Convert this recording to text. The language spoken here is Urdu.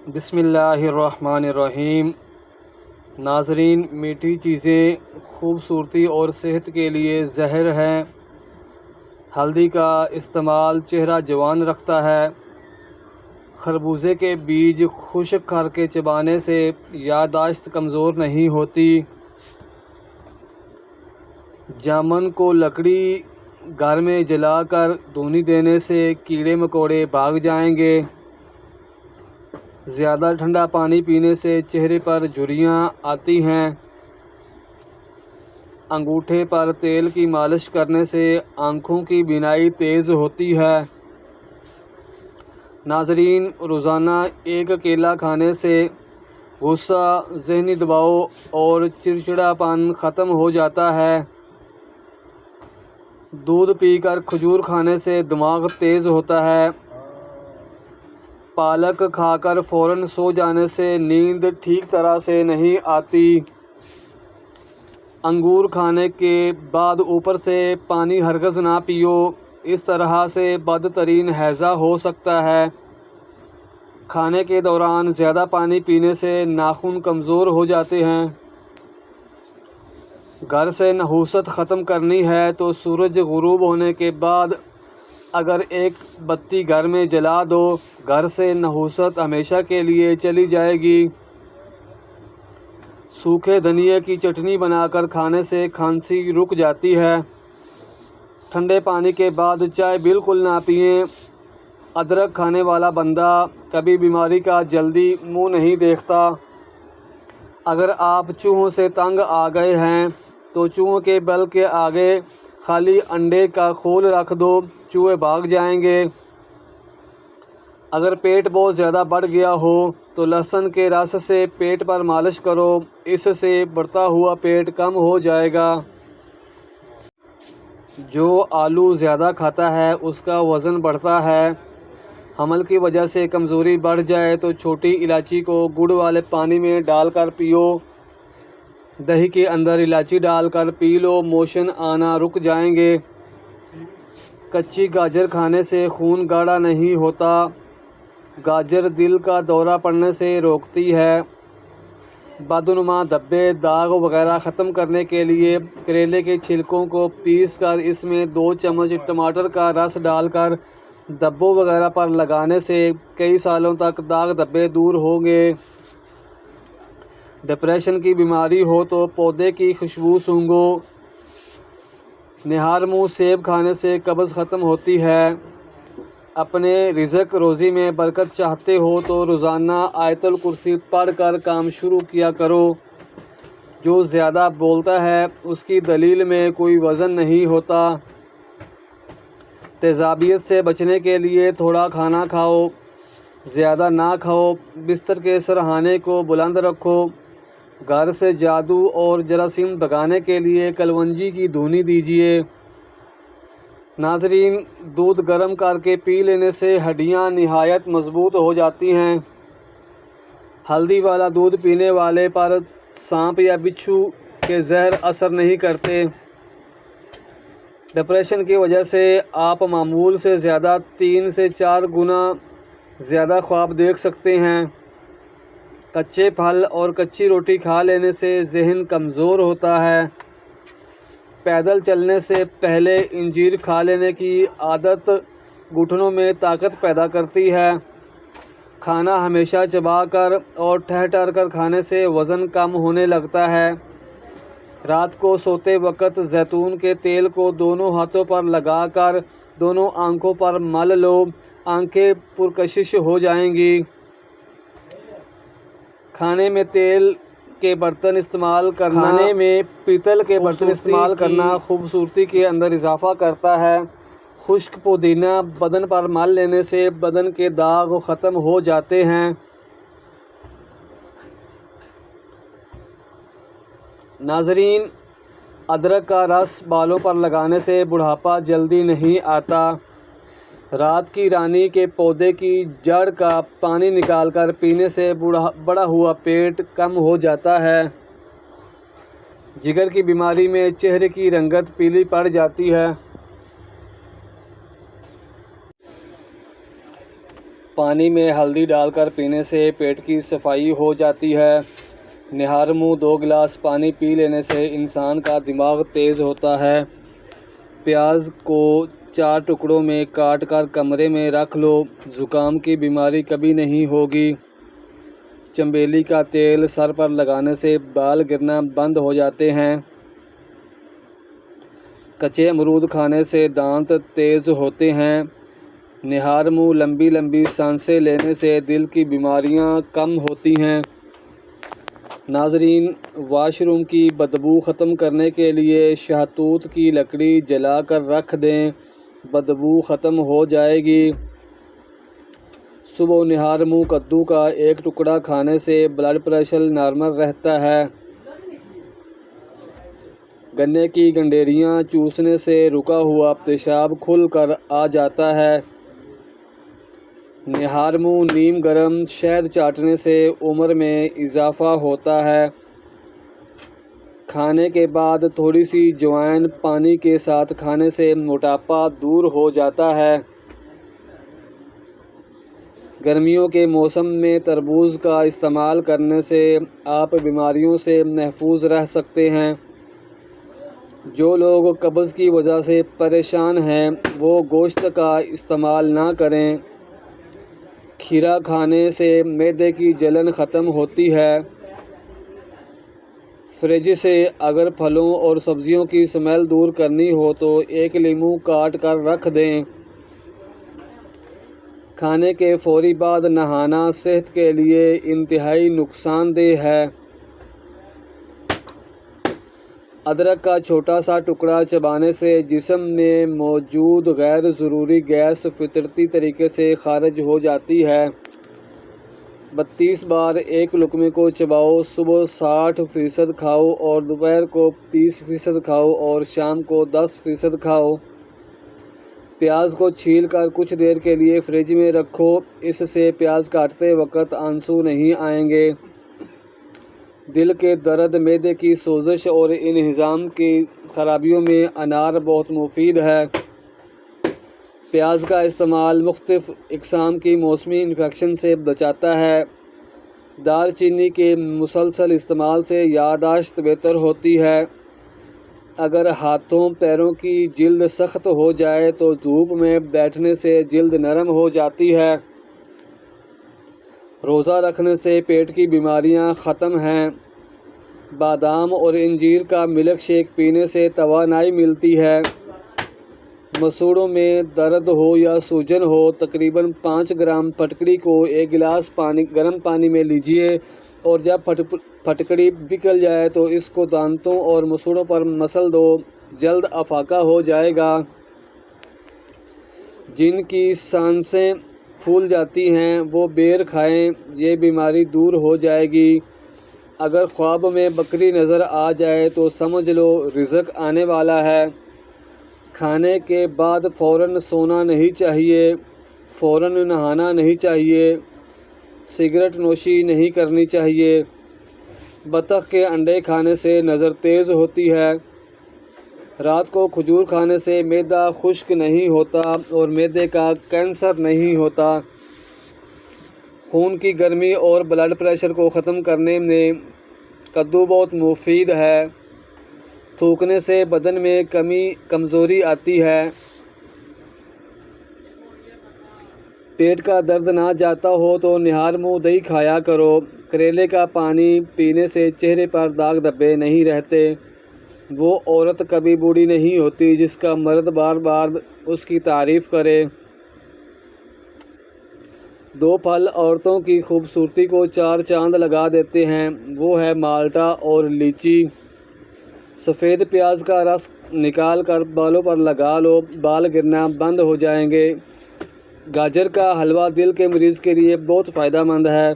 بسم اللہ الرحمن الرحیم۔ ناظرین، میٹھی چیزیں خوبصورتی اور صحت کے لیے زہر ہیں۔ ہلدی کا استعمال چہرہ جوان رکھتا ہے۔ خربوزے کے بیج خشک کر کے چبانے سے یادداشت کمزور نہیں ہوتی۔ جامن کو لکڑی گھر میں جلا کر دھونی دینے سے کیڑے مکوڑے بھاگ جائیں گے۔ زیادہ ٹھنڈا پانی پینے سے چہرے پر جھریاں آتی ہیں۔ انگوٹھے پر تیل کی مالش کرنے سے آنکھوں کی بینائی تیز ہوتی ہے۔ ناظرین، روزانہ ایک کیلا کھانے سے غصہ، ذہنی دباؤ اور چڑچڑاپن ختم ہو جاتا ہے۔ دودھ پی کر کھجور کھانے سے دماغ تیز ہوتا ہے۔ پالک کھا کر فوراً سو جانے سے نیند ٹھیک طرح سے نہیں آتی۔ انگور کھانے کے بعد اوپر سے پانی ہرگز نہ پیو، اس طرح سے بدترین ہیضہ ہو سکتا ہے۔ کھانے کے دوران زیادہ پانی پینے سے ناخن کمزور ہو جاتے ہیں۔ گھر سے نحوست ختم کرنی ہے تو سورج غروب ہونے کے بعد اگر ایک بتی گھر میں جلا دو، گھر سے نحوست ہمیشہ کے لیے چلی جائے گی۔ سوکھے دھنیا کی چٹنی بنا کر کھانے سے کھانسی رک جاتی ہے۔ ٹھنڈے پانی کے بعد چائے بالکل نہ پئیں۔ ادرک کھانے والا بندہ کبھی بیماری کا جلدی منہ نہیں دیکھتا۔ اگر آپ چوہوں سے تنگ آ گئے ہیں تو چوہوں کے بل کے آگے خالی انڈے کا خول رکھ دو، چوہے بھاگ جائیں گے۔ اگر پیٹ بہت زیادہ بڑھ گیا ہو تو لہسن کے رس سے پیٹ پر مالش کرو، اس سے بڑھتا ہوا پیٹ کم ہو جائے گا۔ جو آلو زیادہ کھاتا ہے اس کا وزن بڑھتا ہے۔ حمل کی وجہ سے کمزوری بڑھ جائے تو چھوٹی الائچی کو گڑ والے پانی میں ڈال کر پیو۔ دہی کے اندر الائچی ڈال کر پی لو، موشن آنا رک جائیں گے۔ کچی گاجر کھانے سے خون گاڑھا نہیں ہوتا۔ گاجر دل کا دورہ پڑنے سے روکتی ہے۔ بدنما دھبے، داغ وغیرہ ختم کرنے کے لیے کریلے کے چھلکوں کو پیس کر اس میں 2 چمچ ٹماٹر کا رس ڈال کر دھبوں وغیرہ پر لگانے سے کئی سالوں تک داغ دھبے دور ہوں گے۔ ڈپریشن کی بیماری ہو تو پودے کی خوشبو سونگھو۔ نہار منہ سیب کھانے سے قبض ختم ہوتی ہے۔ اپنے رزق روزی میں برکت چاہتے ہو تو روزانہ آیت الکرسی پڑھ کر کام شروع کیا کرو۔ جو زیادہ بولتا ہے اس کی دلیل میں کوئی وزن نہیں ہوتا۔ تیزابیت سے بچنے کے لیے تھوڑا کھانا کھاؤ، زیادہ نہ کھاؤ۔ بستر کے سرہانے کو بلند رکھو۔ گھر سے جادو اور جراثیم بھگانے کے لیے کلونجی کی دھونی دیجیے۔ ناظرین، دودھ گرم کر کے پی لینے سے ہڈیاں نہایت مضبوط ہو جاتی ہیں۔ ہلدی والا دودھ پینے والے پر سانپ یا بچھو کے زہر اثر نہیں کرتے۔ ڈپریشن کی وجہ سے آپ معمول سے زیادہ 3 سے 4 گنا زیادہ خواب دیکھ سکتے ہیں۔ کچے پھل اور کچی روٹی کھا لینے سے ذہن کمزور ہوتا ہے۔ پیدل چلنے سے پہلے انجیر کھا لینے کی عادت گھٹنوں میں طاقت پیدا کرتی ہے۔ کھانا ہمیشہ چبا کر اور ٹھہر کر کھانے سے وزن کم ہونے لگتا ہے۔ رات کو سوتے وقت زیتون کے تیل کو دونوں ہاتھوں پر لگا کر دونوں آنکھوں پر مل لو، آنکھیں پرکشش ہو جائیں گی۔ کھانے میں تیل کے برتن استعمال کرنا، کھانے میں پیتل کے برتن استعمال کرنا خوبصورتی کے اندر اضافہ کرتا ہے۔ خشک پودینہ بدن پر مل لینے سے بدن کے داغ ختم ہو جاتے ہیں۔ ناظرین، ادرک کا رس بالوں پر لگانے سے بڑھاپا جلدی نہیں آتا۔ رات کی رانی کے پودے کی جڑ کا پانی نکال کر پینے سے بڑا ہوا پیٹ کم ہو جاتا ہے۔ جگر کی بیماری میں چہرے کی رنگت پیلی پڑ جاتی ہے۔ پانی میں ہلدی ڈال کر پینے سے پیٹ کی صفائی ہو جاتی ہے۔ نہار منہ 2 گلاس پانی پی لینے سے انسان کا دماغ تیز ہوتا ہے۔ پیاز کو 4 ٹکڑوں میں کاٹ کر کمرے میں رکھ لو، زکام کی بیماری کبھی نہیں ہوگی۔ چنبیلی کا تیل سر پر لگانے سے بال گرنا بند ہو جاتے ہیں۔ کچے امرود کھانے سے دانت تیز ہوتے ہیں۔ نہار منہ لمبی لمبی سانسیں لینے سے دل کی بیماریاں کم ہوتی ہیں۔ ناظرین، واش روم کی بدبو ختم کرنے کے لیے شہتوت کی لکڑی جلا کر رکھ دیں، بدبو ختم ہو جائے گی۔ صبح نہار منہ کدو کا 1 ٹکڑا کھانے سے بلڈ پریشر نارمل رہتا ہے۔ گنے کی گنڈیریاں چوسنے سے رکا ہوا پیشاب کھل کر آ جاتا ہے۔ نہار منہ نیم گرم شہد چاٹنے سے عمر میں اضافہ ہوتا ہے۔ کھانے کے بعد تھوڑی سی جوائن پانی کے ساتھ کھانے سے موٹاپا دور ہو جاتا ہے۔ گرمیوں کے موسم میں تربوز کا استعمال کرنے سے آپ بیماریوں سے محفوظ رہ سکتے ہیں۔ جو لوگ قبض کی وجہ سے پریشان ہیں وہ گوشت کا استعمال نہ کریں۔ کھیرا کھانے سے معدے کی جلن ختم ہوتی ہے۔ فریج سے اگر پھلوں اور سبزیوں کی اسمیل دور کرنی ہو تو 1 لیموں کاٹ کر رکھ دیں۔ کھانے کے فوری بعد نہانا صحت کے لیے انتہائی نقصان دہ ہے۔ ادرک کا چھوٹا سا ٹکڑا چبانے سے جسم میں موجود غیر ضروری گیس فطرتی طریقے سے خارج ہو جاتی ہے۔ 32 بار ایک لقمے کو چباؤ، صبح 60% کھاؤ اور دوپہر کو 30% کھاؤ اور شام کو 10% کھاؤ۔ پیاز کو چھیل کر کچھ دیر کے لیے فریج میں رکھو، اس سے پیاز کاٹتے وقت آنسو نہیں آئیں گے۔ دل کے درد، معدے کی سوزش اور انہضام کی خرابیوں میں انار بہت مفید ہے۔ پیاز کا استعمال مختلف اقسام کی موسمی انفیکشن سے بچاتا ہے۔ دار چینی کے مسلسل استعمال سے یادداشت بہتر ہوتی ہے۔ اگر ہاتھوں پیروں کی جلد سخت ہو جائے تو دھوپ میں بیٹھنے سے جلد نرم ہو جاتی ہے۔ روزہ رکھنے سے پیٹ کی بیماریاں ختم ہیں۔ بادام اور انجیر کا ملک شیک پینے سے توانائی ملتی ہے۔ مسوڑوں میں درد ہو یا سوجن ہو، تقریباً 5 گرام پھٹکڑی کو 1 گلاس گرم پانی میں لیجیے اور جب پھٹکڑی پگھل جائے تو اس کو دانتوں اور مسوڑوں پر مسل دو، جلد افاقہ ہو جائے گا۔ جن کی سانسیں پھول جاتی ہیں وہ بیر کھائیں، یہ بیماری دور ہو جائے گی۔ اگر خواب میں بکری نظر آ جائے تو سمجھ لو رزق آنے والا ہے۔ کھانے کے بعد فوراً سونا نہیں چاہیے، فوراً نہانا نہیں چاہیے، سگریٹ نوشی نہیں کرنی چاہیے۔ بطخ کے انڈے کھانے سے نظر تیز ہوتی ہے۔ رات کو کھجور کھانے سے معدہ خشک نہیں ہوتا اور معدے کا کینسر نہیں ہوتا۔ خون کی گرمی اور بلڈ پریشر کو ختم کرنے میں کدو بہت مفید ہے۔ تھوکنے سے بدن میں کمزوری آتی ہے۔ پیٹ کا درد نہ جاتا ہو تو نہار منہ دہی کھایا کرو۔ کریلے کا پانی پینے سے چہرے پر داغ دھبے نہیں رہتے۔ وہ عورت کبھی بوڑھی نہیں ہوتی جس کا مرد بار بار اس کی تعریف کرے۔ 2 پھل عورتوں کی خوبصورتی کو 4 چاند لگا دیتے ہیں، وہ ہے مالٹا اور لیچی۔ سفید پیاز کا رس نکال کر بالوں پر لگا لو، بال گرنا بند ہو جائیں گے۔ گاجر کا حلوہ دل کے مریض کے لیے بہت فائدہ مند ہے۔